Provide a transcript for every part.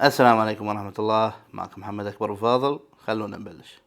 السلام عليكم ورحمة الله. معكم محمد أكبر وفاضل. خلونا نبلش.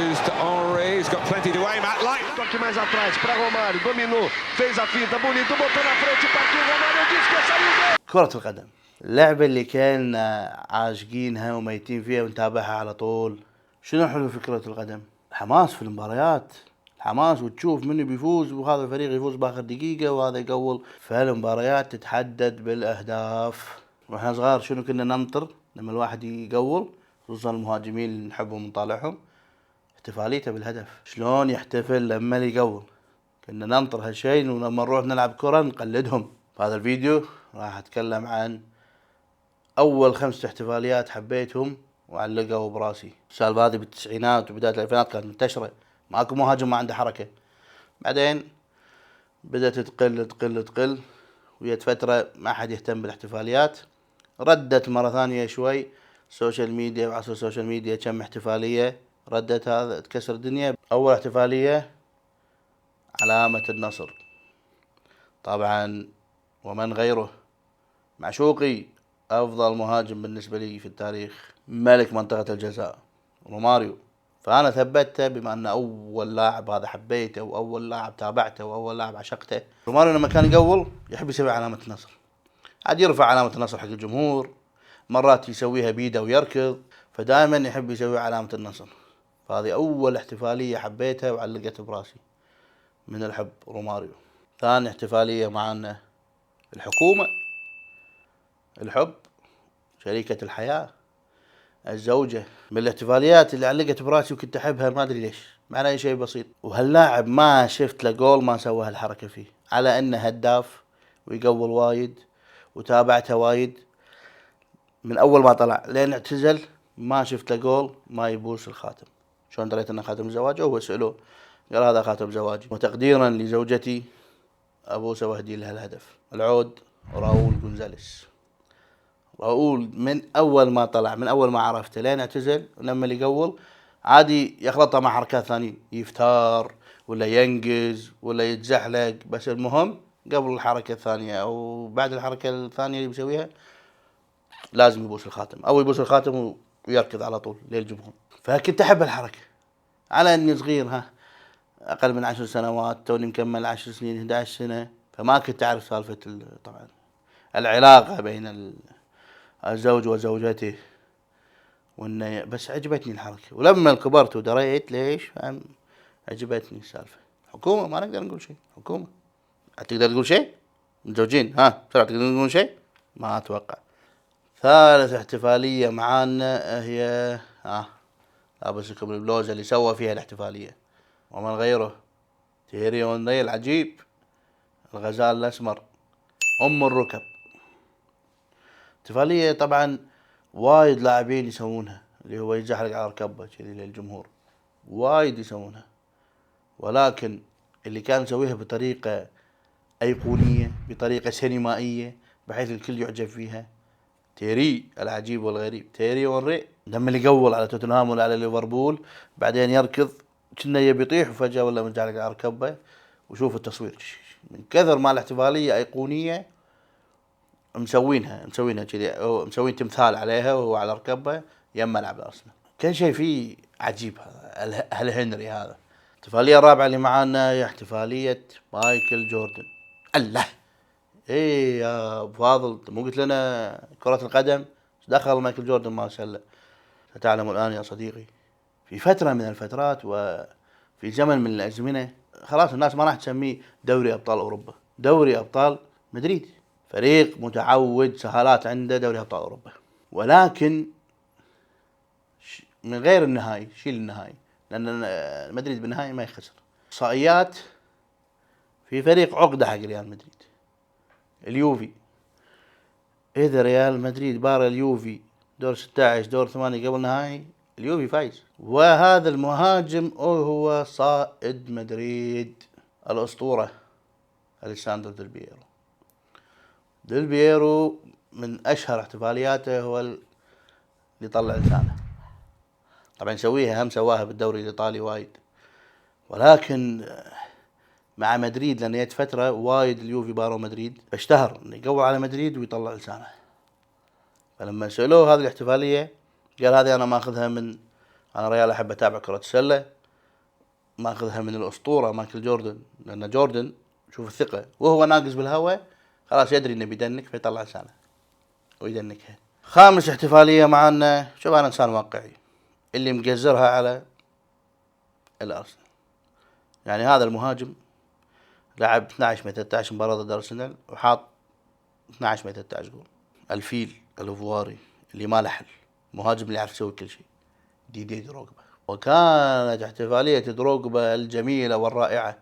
Used to Henry, he's got plenty to aim at. Like toque mais atrás para Romário, dominou, fez a finta, bonito, botou na frente, partiu Romário, disse que saiu gol. كرة القدم، اللعبة اللي كنا عاشقينها وميتين فيها ونتابعها على طول. شنو حلو في كرة القدم؟ الحماس في المباريات، الحماس وتشوف منو بيفوز وهذا الفريق يفوز باخر دقيقة وهذا يقول. فالمباريات تتحدد بالأهداف. واحنا صغار شنو كنا ننطر لما الواحد يقول، خصوصا المهاجمين اللي نحبهم ونطالعهم، احتفاليته بالهدف. شلون يحتفل لما يقول، كنا ننطر هالشيء. ولما نروح نلعب كرة نقلدهم. في هذا الفيديو راح اتكلم عن اول 5 احتفاليات حبيتهم وعلقوا براسي. السالفة هذه بالتسعينات وبداية الالفينات كانت منتشرة، ماكو مهاجم ما عنده حركة. بعدين بدأت تقل وجت فترة ما حد يهتم بالاحتفاليات. ردت مرة ثانية شوي السوشيال ميديا، وعصر السوشيال ميديا كم احتفالية ردت، هذا تكسر الدنيا. اول احتفالية علامة النصر، طبعا ومن غيره، معشوقي، افضل مهاجم بالنسبة لي في التاريخ، ملك منطقة الجزاء، روماريو. فانا ثبته بما ان اول لاعب هذا حبيته واول لاعب تابعته واول لاعب عشقته. روماريو لما كان يقول يحب يسوي علامة النصر، عاد يرفع علامة النصر حق الجمهور، مرات يسويها بيده ويركض، فدائما يحب يسوي علامة النصر. فهذه اول احتفالية حبيتها وعلقت براسي من الحب، روماريو. ثاني احتفالية معانا الحكومة، الحب، شريكة الحياة، الزوجة. من الاحتفاليات اللي علقت براسي وكنت احبها ما ادري ليش، مع اي شيء بسيط. وهاللاعب ما شفت له جول ما سوى هالحركة فيه، على انه هداف ويقول وايد وتابعته وايد. من اول ما طلع لين اعتزل ما شفت له جول ما يبوس الخاتم. شلون دريت انه خاتم زواجه؟ هو سألوه قال هذا خاتم زواجي، وتقديرا لزوجتي ابوسه واهدي لها الهدف. العود راؤول جونزاليس. راؤول من اول ما طلع، من اول ما عرفته لين اعتزل، لما اللي يقول عادي يخلطها مع حركات ثانية، يفتار ولا ينقز ولا يتزحلق، بس المهم قبل الحركة الثانية او بعد الحركة الثانية اللي بيسويها لازم يبوس الخاتم، او يبوس الخاتم ويركض على طول للجمهور. فكنت احب الحركة على اني صغير، اقل من 10 سنوات، توني مكمل 10 سنين 11 سنة، فما كنت اعرف سالفة طبعا العلاقة بين الزوج وزوجته، وانه بس عجبتني الحركة. ولما كبرت ودريت ليش عجبتني السالفة. حكومة ما نقدر نقول شيء، حكومة. تقدر تقول شيء؟ متزوجين بسرعة تقدر تقول شيء؟ ما اتوقع. ثالث احتفالية معانا هي لابسكم البلوزة اللي سوى فيها الاحتفالية، ومن غيره تيري اونري العجيب، الغزال الاسمر، ام الركب. احتفالية طبعا وايد لاعبين يسوونها، اللي هو يزحلق على ركبه كذي للجمهور، وايد يسوونها. ولكن اللي كان يسويها بطريقة أيقونية، بطريقة سينمائية، بحيث الكل يعجب فيها، تيري العجيب والغريب، تيري اونري. لما اللي يقول على توتنهام ولا على ليفربول بعدين يركض كنا يبي يطيح وفجأة ولا مزحلق على ركبه. وشوف التصوير من كثر ما الاحتفالية أيقونية، مسوينها كذي، مسوين تمثال عليها وهو على ركبه يم ملعب الارسنال. كل شيء فيه عجيب. هذا هنري هذا. الاحتفاليه الرابعه اللي معانا هي احتفاليه مايكل جوردن. الله، ايه يا ابو فاضل، مو قلت لنا كرة القدم؟ ايش دخل مايكل جوردن؟ ما شاء الله. ستعلم الان يا صديقي، في فترة من الفترات وفي زمن من الازمنة خلاص الناس ما راح تسميه دوري ابطال اوروبا، دوري ابطال مدريد. فريق متعود سهالات عنده دوري ابطال اوروبا، ولكن من غير النهائي، شيل النهائي، لان مدريد بالنهائي ما يخسر. احصائيات في فريق عقده حق ريال مدريد، اليوفي. اذا ريال مدريد بارى اليوفي دور 16 دور 8 قبل نهائي، اليوفي فايز. وهذا المهاجم هو صائد مدريد، الاسطوره اليساندرو ديل بييرو. ديل بييرو من اشهر احتفالياته هو اللي طلع لسانه. طبعا سواها بالدوري الايطالي وايد، ولكن مع مدريد، لأن جت فترة وايد اليوفي بارو مدريد، فاشتهر إنه يقول على مدريد ويطلع لسانه. فلما سألوه هذه الاحتفالية قال هذه أنا ماخذها من، أنا ريال أحب أتابع كرة السلة، ماخذها من الأسطورة مايكل جوردن، لأن جوردن شوف الثقة وهو ناقص بالهواء خلاص يدري إنه بيدنك فيطلع لسانه ويدنكها. خامس احتفالية معنا، شوف أنا إنسان واقعي، اللي مقزرها على الأرسنال. يعني هذا المهاجم لعب 12 من 13 مباراة ضد أرسنال وحاط 12 من 13 جول. الفيل الأفواري اللي ما له حل، مهاجم اللي يعرف يسوي كل شيء، ديدي دروغبا. وكانت احتفالية دروغبا الجميلة والرائعة،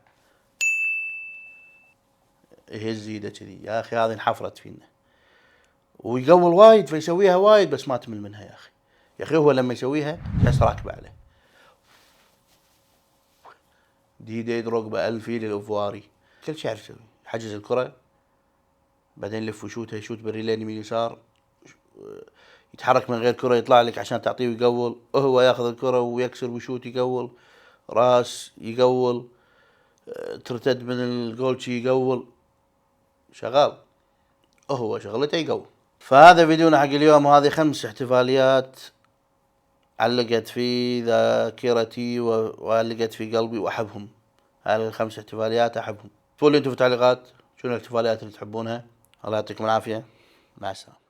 يهز ايده كذي، يا أخي هذه انحفرت فينا، ويقول وايد فيسويها وايد بس ما تمل منها يا أخي. يا أخي هو لما يسويها تحس راكبة عليه. ديدي دروغبا الفيل الأفواري كل شيء يعرف يسوي، يحجز الكرة بعدين يلف ويشوتها، يشوت بالريلين يمين يسار، يتحرك من غير كرة يطلع لك عشان تعطيه ويقول، هو ياخذ الكرة ويكسر ويشوت يقول، راس يقول، ترتد من الجول شي يقول، شغال هو شغلته يقول. فهذا فيديونا حق اليوم، وهذه 5 احتفاليات علقت في ذاكرتي وعلقت في قلبي وأحبهم. هذه 5 احتفاليات أحبهم. قولوا انتم في التعليقات شنو الاحتفاليات اللي تحبونها. الله يعطيكم العافية، مع السلامة.